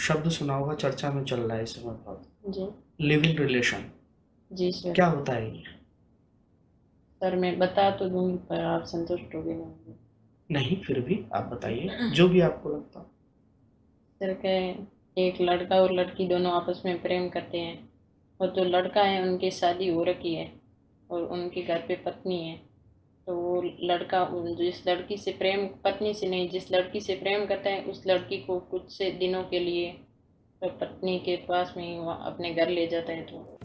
शब्द सुना होगा, चर्चा में चल रहा है इस समय बहुत। जी। लिव इन रिलेशन जी सर। क्या होता है ये? सर मैं बता तो दूंगी पर आप संतुष्ट होगे ना होंगे। नहीं, फिर भी आप बताइए जो भी आपको लगता हो। सर क्या है, एक लड़का और लड़की दोनों आपस में प्रेम करते हैं और जो लड़का है उनकी शादी हो रखी है और उनके घर पे पत्नी है। तो वो लड़का जिस लड़की से प्रेम, पत्नी से नहीं, जिस लड़की से प्रेम करता है उस लड़की को कुछ से दिनों के लिए तो पत्नी के पास में ही वो अपने घर ले जाता है। तो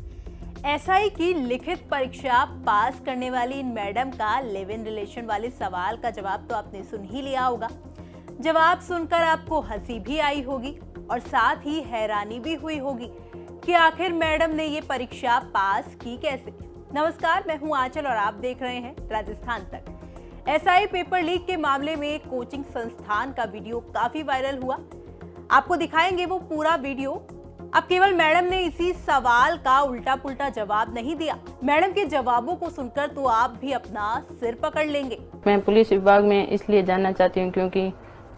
एसआई की लिखित परीक्षा पास करने वाली इन मैडम का लिव इन रिलेशन वाले सवाल का जवाब तो आपने सुन ही लिया होगा। जवाब सुनकर आपको हंसी भी आई होगी और साथ ही हैरानी भी हुई होगी कि आखिर मैडम ने ये परीक्षा पास की कैसे। नमस्कार, मैं हूं आंचल और आप देख रहे हैं राजस्थान तक। एसआई पेपर लीक के मामले में एक कोचिंग संस्थान का वीडियो काफी वायरल हुआ। आपको दिखाएंगे वो पूरा वीडियो। अब केवल मैडम ने इसी सवाल का उल्टा पुल्टा जवाब नहीं दिया, मैडम के जवाबों को सुनकर तो आप भी अपना सिर पकड़ लेंगे। मैं पुलिस विभाग में इसलिए जानना चाहती हूँ क्योंकि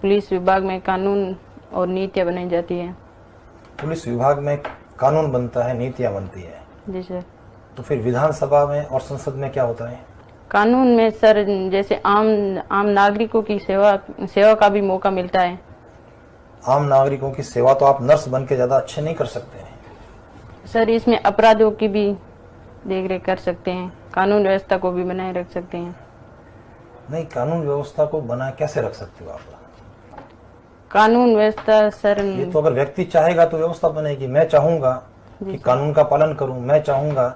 पुलिस विभाग में कानून और नीतियाँ बनाई जाती है। पुलिस विभाग में कानून बनता है, नीतियाँ बनती है। जी सर। तो फिर विधानसभा में और संसद में क्या होता है? कानून में सर जैसे आम नागरिकों की सेवा का भी मौका मिलता है। आम नागरिकों की सेवा तो आप नर्स बन के ज्यादा अच्छे नहीं कर सकते हैं सर। इसमें अपराधों की भी देखरेख कर सकते हैं, कानून व्यवस्था को भी बनाए रख सकते हैं। नहीं, कानून व्यवस्था को बनाए कैसे रख सकते हो आप? कानून व्यवस्था सर, ये तो अगर व्यक्ति चाहेगा तो व्यवस्था बनेगी। मैं चाहूंगा कि कानून का पालन करूं, मैं चाहूंगा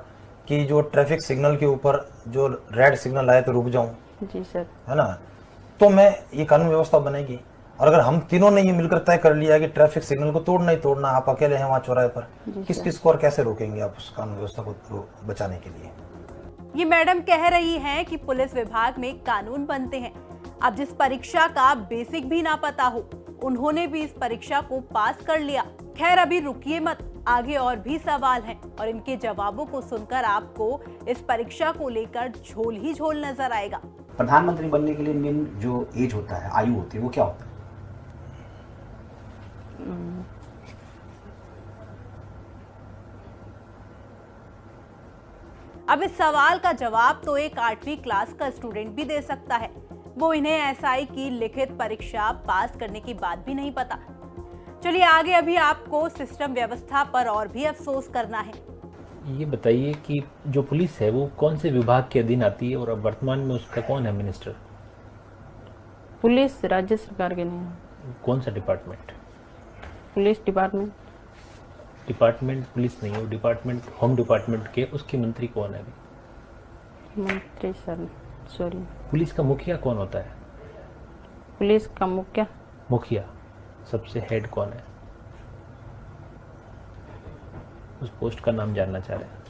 कि जो ट्रैफिक सिग्नल के ऊपर जो रेड सिग्नल आए तो रुक जाऊं। जी सर। है ना? तो मैं ये कानून व्यवस्था बनेगी। और अगर हम तीनों ने ये मिलकर तय कर लिया कि ट्रैफिक सिग्नल को तोड़ना ही तोड़ना, आप अकेले हैं वहां चौराहे पर, किस किस को और कैसे रोकेंगे आप उस कानून व्यवस्था को बचाने के लिए? ये मैडम कह रही हैं कि पुलिस विभाग में कानून बनते हैं। अब जिस परीक्षा का बेसिक भी ना पता हो, उन्होंने भी इस परीक्षा को पास कर लिया। खैर अभी रुकिए मत, आगे और भी सवाल हैं और इनके जवाबों को सुनकर आपको इस परीक्षा को लेकर झोल ही झोल नजर आएगा। प्रधानमंत्री बनने के लिए मेन जो एज होता है, आयु होती है, वो क्या होता है? अब इस सवाल का जवाब तो एक 8वीं क्लास का स्टूडेंट भी दे सकता है। वो इन्हें एसआई की लिखित परीक्षा पास करने की बात भी नहीं पता। चलिए आगे, अभी आपको सिस्टम व्यवस्था पर और भी अफसोस करना है। ये बताइए कि जो पुलिस है वो कौन से विभाग के अधीन आती है और अब वर्तमान में उसका कौन है मिनिस्टर? पुलिस राज्य सरकार के नहीं। कौन सा department? Police department. Department police नहीं है, डिपार्टमेंट होम डिपार्टमेंट के, उसके मंत्री कौन है अभी? मंत्री सर, सॉरी। पुलिस का मुखिया कौन होता है? पुलिस का मुखिया सबसे हेड कौन है? उस पोस्ट का नाम जानना चाह रहे हैं।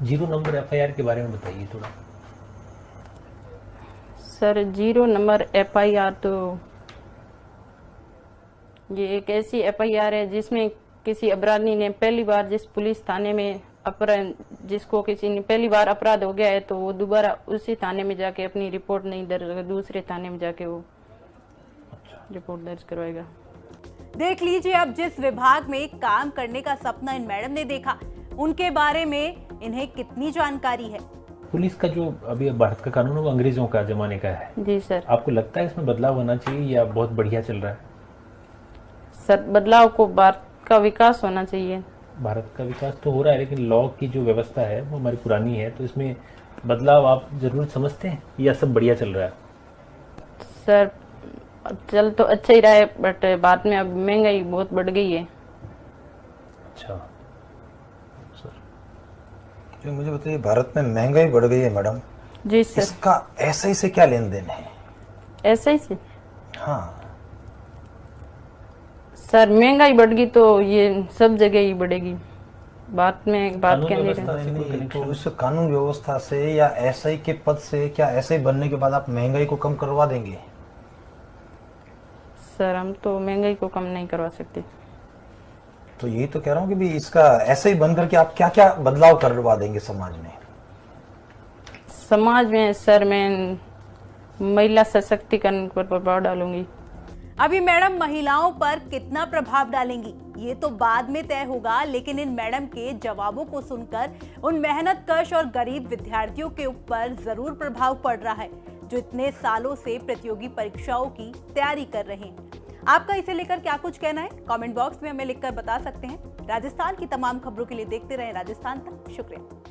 जीरो नंबर एफआईआर के बारे में बताइए थोड़ा। सर 0 नंबर एफआईआर तो ये एक ऐसी एफआईआर है जिसमें किसी अपराधी ने पहली बार जिस पुलिस थाने में जिसको किसी ने पहली बार अपराध हो गया है तो वो दोबारा उसी थाने में जाके अपनी रिपोर्ट नहीं दर्ज, दूसरे थाने में जाके वो रिपोर्ट दर्ज करवाएगा। देख लीजिए, अब जिस विभाग में काम करने का सपना इन मैडम ने देखा, उनके बारे में इन्हें कितनी जानकारी है। पुलिस का जो अभी भारत का कानून है वो अंग्रेजों का जमाने का है। जी सर। आपको लगता है इसमें बदलाव होना चाहिए या बहुत बढ़िया चल रहा है? सर बदलाव को भारत का विकास होना चाहिए। भारत का विकास तो हो रहा है लेकिन लॉ की जो व्यवस्था है वो हमारी पुरानी है, तो इसमें बदलाव आप जरूर समझते हैं या सब बढ़िया चल रहा है? सर चल तो अच्छा ही रहा है बट बाद में अब महंगाई बहुत बढ़ गई है। अच्छा सर, जो मुझे बताइए, भारत में महंगाई बढ़ गई है मैडम। जी सर। इसका एसआई से क्या लेन देन है? एसआई से? हाँ सर महंगाई बढ़ गई तो ये सब जगह ही बढ़ेगी, बात में बात कहने नहीं, तो इस कानून व्यवस्था से या एसआई के पद से, क्या एसआई बनने के बाद आप महंगाई को कम करवा देंगे? सर हम तो महंगाई को कम नहीं करवा सकते। तो यही तो कह रहा हूँ कि भी इसका एसआई बनकर के आप क्या क्या बदलाव करवा देंगे समाज में? समाज में सर मैं महिला सशक्तिकरण पर प्रभाव डालूंगी। अभी मैडम महिलाओं पर कितना प्रभाव डालेंगी ये तो बाद में तय होगा, लेकिन इन मैडम के जवाबों को सुनकर उन मेहनतकश और गरीब विद्यार्थियों के ऊपर जरूर प्रभाव पड़ रहा है जो इतने सालों से प्रतियोगी परीक्षाओं की तैयारी कर रहे हैं। आपका इसे लेकर क्या कुछ कहना है कमेंट बॉक्स में हमें लिखकर बता सकते हैं। राजस्थान की तमाम खबरों के लिए देखते रहें राजस्थान तक। शुक्रिया।